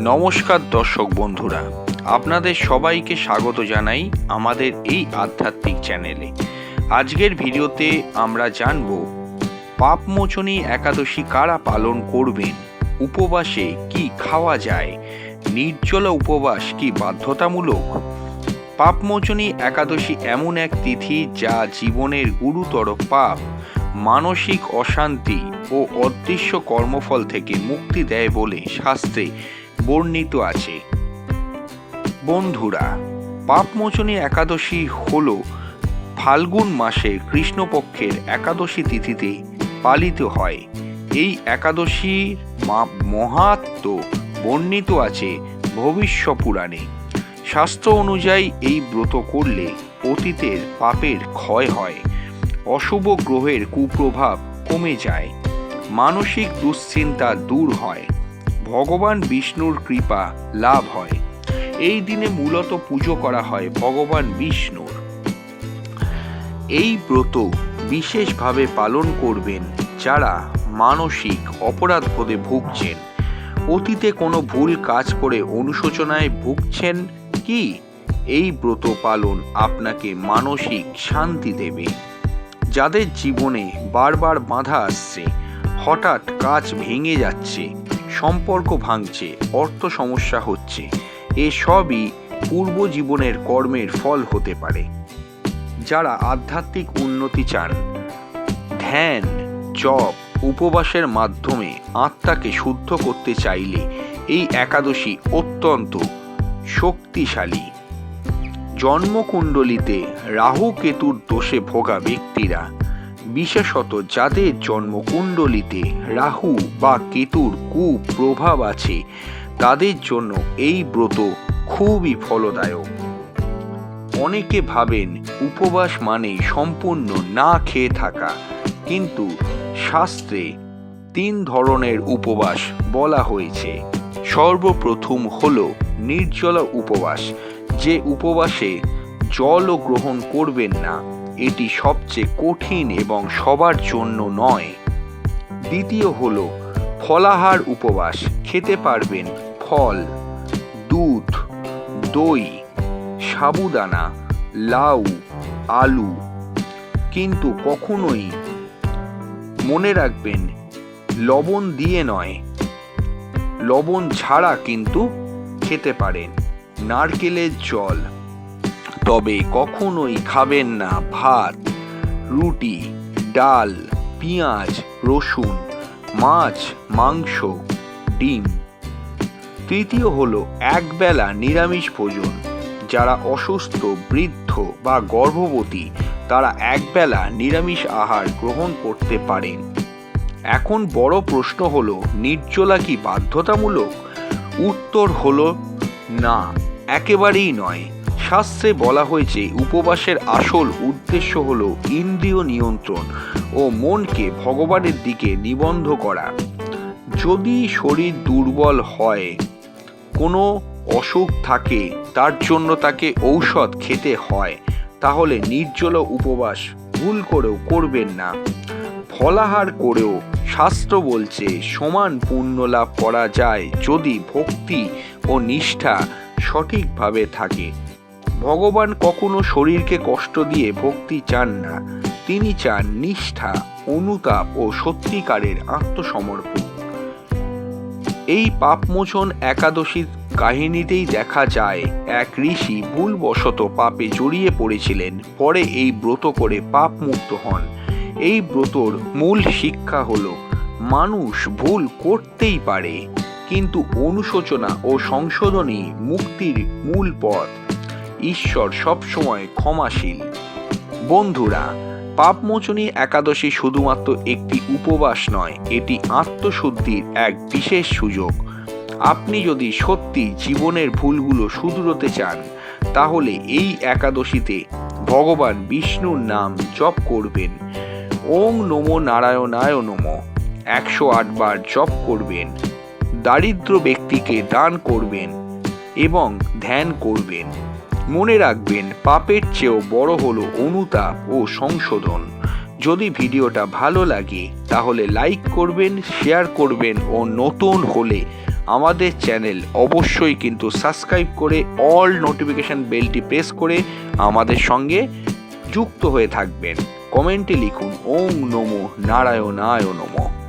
নমস্কার দর্শক বন্ধুরা, আপনাদের সবাইকে স্বাগত জানাই আমাদের এই আধ্যাত্মিক চ্যানেলে। আজকের ভিডিওতে আমরা জানব পাপমোচনী একাদশী কারা পালন করবেন, উপবাসে কি খাওয়া যায়, নির্জলা উপবাস কি বাধ্যতামূলক। পাপমোচনী একাদশী এমন এক তিথি যা জীবনের গুরুতর পাপ, মানসিক অশান্তি ও অদৃশ্য কর্মফল থেকে মুক্তি দেয় বলে শাস্ত্রে বর্ণিত আছে। বন্ধুরা, পাপমোচনী একাদশী হল ফাল্গুন মাসে কৃষ্ণপক্ষের একাদশী তিথিতে পালিত হয়। এই একাদশীর মহাত্ম্য বর্ণিত আছে ভবিষ্য পুরাণে। শাস্ত্র অনুযায়ী এই ব্রত করলে অতীতের পাপের ক্ষয় হয়, অশুভ গ্রহের কুপ্রভাব কমে যায়, মানসিক দুশ্চিন্তা দূর হয়, ভগবান বিষ্ণুর কৃপা লাভ হয়। এই দিনে মূলত পুজো করা হয় ভগবান বিষ্ণুর। এই ব্রত বিশেষভাবে পালন করবেন যারা মানসিক অপরাধবোধে ভুগছেন, অতীতে কোনো ভুল কাজ করে অনুশোচনায় ভুগছেন কি। এই ব্রত পালন আপনাকে মানসিক শান্তি দেবে। যাদের জীবনে বারবার বাধা আসছে, হঠাৎ কাজ ভেঙে যাচ্ছে, সম্পর্ক ভাঙছে, অর্থ সমস্যা হচ্ছে, এসবই পূর্ব জীবনের কর্মের ফল হতে পারে। যারা আধ্যাত্মিক উন্নতি চান, ধ্যান, জপ, উপবাসের মাধ্যমে আত্মাকে শুদ্ধ করতে চাইলে এই একাদশী অত্যন্ত শক্তিশালী। জন্মকুণ্ডলিতে রাহু কেতুর দোষে ভোগা ব্যক্তিরা, বিশেষত যাদের জন্মকুণ্ডলিতে রাহু বা কেতুর কুপ্রভাব আছে, তাদের জন্য এই ব্রত খুবই ফলদায়ক। অনেকে ভাবেন উপবাস মানে সম্পূর্ণ না খেয়ে থাকা, কিন্তু শাস্ত্রে 3 ধরনের উপবাস বলা হয়েছে। সর্বপ্রথম হল নির্জলা উপবাস, যে উপবাসে জলও গ্রহণ করবেন না। এটি সবচেয়ে কঠিন এবং সবার জন্য নয়। দ্বিতীয় হল ফলাহার উপবাস, খেতে পারবেন ফল, দুধ, দই, সাবুদানা, লাউ, আলু, কিন্তু কখনোই মনে রাখবেন লবণ দিয়ে নয়, লবণ ছাড়া কিন্তু খেতে পারেন। নারকেলের জল, তবে কখনোই খাবেন না ভাত, রুটি, ডাল, পেঁয়াজ, রসুন, মাছ, মাংস, ডিম। তৃতীয় হলো একবেলা নিরামিষ ভোজন। যারা অসুস্থ, বৃদ্ধ বা গর্ভবতী, তারা একবেলা নিরামিষ আহার গ্রহণ করতে পারেন। এখন বড় প্রশ্ন হলো, নির্জলা কি বাধ্যতামূলক? উত্তর হলো না, একেবারেই নয়। শাস্ত্রে বলা হয়েছে উপবাসের আসল উদ্দেশ্য হলো ইন্দ্রিয় নিয়ন্ত্রণ ও মনকে ভগবানের দিকে নিবদ্ধ করা। যদি শরীর দুর্বল হয়, কোনো অসুখ থাকে, তার জন্য তাকে ঔষধ খেতে হয়, তাহলে নির্জলা উপবাস ভুল করেও করবেন না। ফলাহার করেও শাস্ত্র বলছে সমান পুণ্য লাভ করা যায় যদি ভক্তি ও নিষ্ঠা সঠিকভাবে থাকে। ভগবান কখনো শরীরকে কষ্ট দিয়ে ভক্তি চান না, তিনি চান নিষ্ঠা, অনুতাপ ও সত্যিকারের আত্মসমর্পণ। এই পাপমোচন একাদশীর কাহিনীতেই দেখা যায় এক ঋষি ভুলবশত পাপে জড়িয়ে পড়েছিলেন, পরে এই ব্রত করে পাপ মুক্ত হন। এই ব্রতর মূল শিক্ষা হলো মানুষ ভুল করতেই পারে, কিন্তু অনুশোচনা ও সংশোধনই মুক্তির মূল পথ। ঈশ্বর সবসময় ক্ষমাশীল। বন্ধুরা, পাপমোচনী একাদশী শুধুমাত্র একটি উপবাস নয়, এটি আত্মশুদ্ধির এক বিশেষ সুযোগ। আপনি যদি সত্যি জীবনের ভুলগুলো শুধরোতে চান, তাহলে এই একাদশীতে ভগবান বিষ্ণুর নাম জপ করবেন। ওং নমো নারায়ণায় নমঃ 108 বার জপ করবেন। দারিদ্র ব্যক্তিকে দান করবেন এবং ধ্যান করবেন। মনে রাখবেন, পাপের চেয়েও বড় হলো অনুতাপ ও সংশোধন। যদি ভিডিওটা ভালো লাগে তাহলে লাইক করবেন, শেয়ার করবেন ও নতুন হলে আমাদের চ্যানেল অবশ্যই কিন্তু সাবস্ক্রাইব করে অল নোটিফিকেশন বেলটি প্রেস করে আমাদের সঙ্গে যুক্ত হয়ে থাকবেন। কমেন্টে লিখুন ওম নমো নারায়ণায় নমঃ।